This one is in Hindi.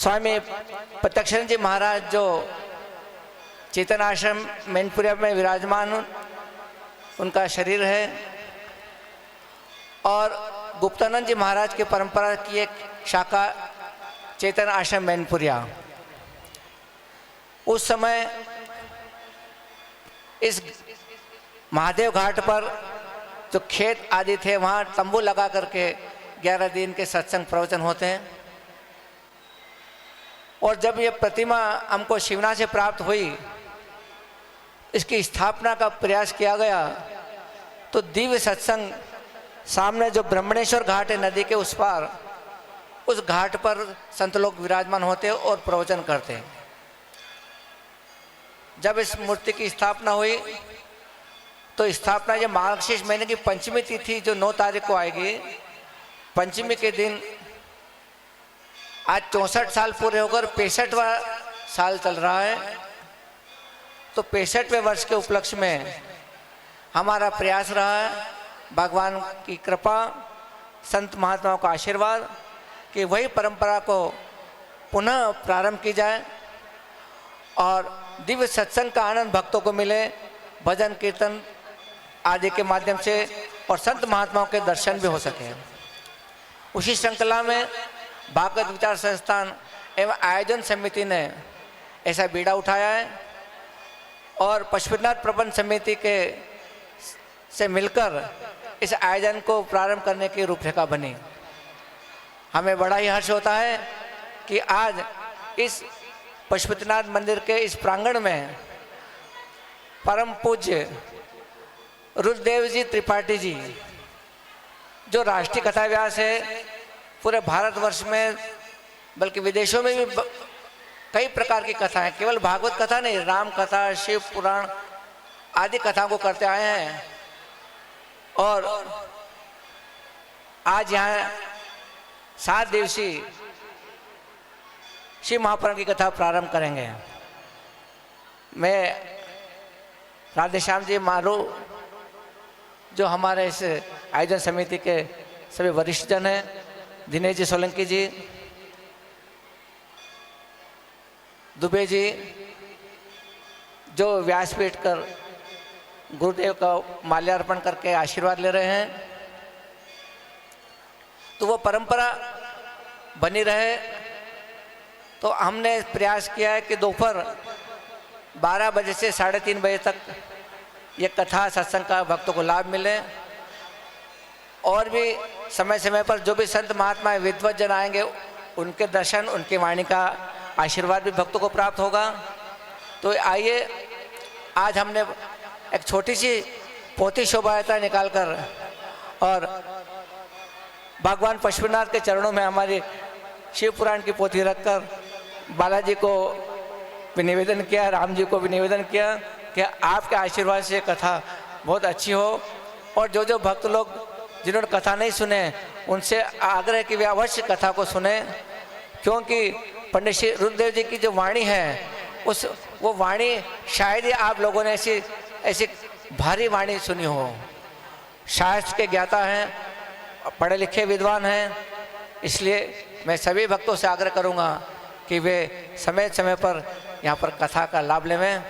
स्वामी प्रत्यक्षानंद जी महाराज जो चेतन आश्रम मैनपुरिया में विराजमान उनका शरीर है, और गुप्तानंद जी महाराज की परंपरा की एक शाखा चेतन आश्रम मैनपुरिया। उस समय इस महादेव घाट पर जो खेत आदि थे वहाँ तंबू लगा करके 11 दिन के सत्संग प्रवचन होते हैं। और जब ये प्रतिमा हमको शिवना से प्राप्त हुई, इसकी स्थापना का प्रयास किया गया, तो दिव्य सत्संग सामने जो ब्रह्मणेश्वर घाट है नदी के उस पार, उस घाट पर संत लोग विराजमान होते और प्रवचन करते हैं। जब इस मूर्ति की स्थापना हुई तो स्थापना ये मार्गशीर्ष महीने की पंचमी तिथि जो 9 तारीख को आएगी, पंचमी के दिन आज 64 साल पूरे होकर 65वां साल चल रहा है। तो 65वें वर्ष के उपलक्ष्य में हमारा प्रयास रहा है, भगवान की कृपा, संत महात्माओं का आशीर्वाद कि वही परंपरा को पुनः प्रारंभ की जाए और दिव्य सत्संग का आनंद भक्तों को मिले, भजन कीर्तन आदि के माध्यम से, और संत महात्माओं के दर्शन भी हो सके। उसी श्रृंखला में भागवत विचार संस्थान एवं आयोजन समिति ने ऐसा बीड़ा उठाया है और पशुपतिनाथ प्रबंध समिति के से मिलकर इस आयोजन को प्रारंभ करने की रूपरेखा बनी। हमें बड़ा ही हर्ष होता है कि आज इस पशुपतिनाथ मंदिर के इस प्रांगण में परम पूज्य रुद्रदेव जी त्रिपाठी जी, जो राष्ट्रीय कथा व्यास है, पूरे भारतवर्ष में बल्कि विदेशों में भी कई प्रकार की कथाएं, केवल भागवत कथा नहीं, राम कथा, शिव पुराण आदि कथाओं को करते आए हैं। और आज यहाँ 7 दिवसीय शिव महापुराण की कथा प्रारंभ करेंगे। मैं राधेश्याम जी मारू, जो हमारे इस आयोजन समिति के सभी वरिष्ठ जन हैं, दिनेश जी सोलंकी जी, दुबे जी, जो व्यासपीठ कर गुरुदेव का माल्यार्पण करके आशीर्वाद ले रहे हैं, तो वो परंपरा बनी रहे। तो हमने प्रयास किया है कि दोपहर 12 बजे से 3:30 बजे तक ये कथा सत्संग का भक्तों को लाभ मिले, और भी समय समय पर जो भी संत महात्मा विद्वत जन आएंगे उनके दर्शन, उनकी वाणी का आशीर्वाद भी भक्तों को प्राप्त होगा। तो आइए, आज हमने एक छोटी सी पोथी शोभा यात्रा निकालकर और भगवान पशुपतिनाथ के चरणों में हमारी शिव पुराण की पोथी रखकर बालाजी को भी निवेदन किया, राम जी को भी निवेदन किया कि आपके आशीर्वाद से कथा बहुत अच्छी हो। और जो जो भक्त लोग जिन्होंने कथा नहीं सुने, उनसे आग्रह कि वे अवश्य कथा को सुने, क्योंकि पंडित श्री रुद्रदेव जी की जो वाणी है, वो वाणी शायद ही आप लोगों ने ऐसी भारी वाणी सुनी हो। शास्त्र के ज्ञाता हैं, पढ़े लिखे विद्वान हैं, इसलिए मैं सभी भक्तों से आग्रह करूँगा कि वे समय समय पर यहाँ पर कथा का लाभ लें।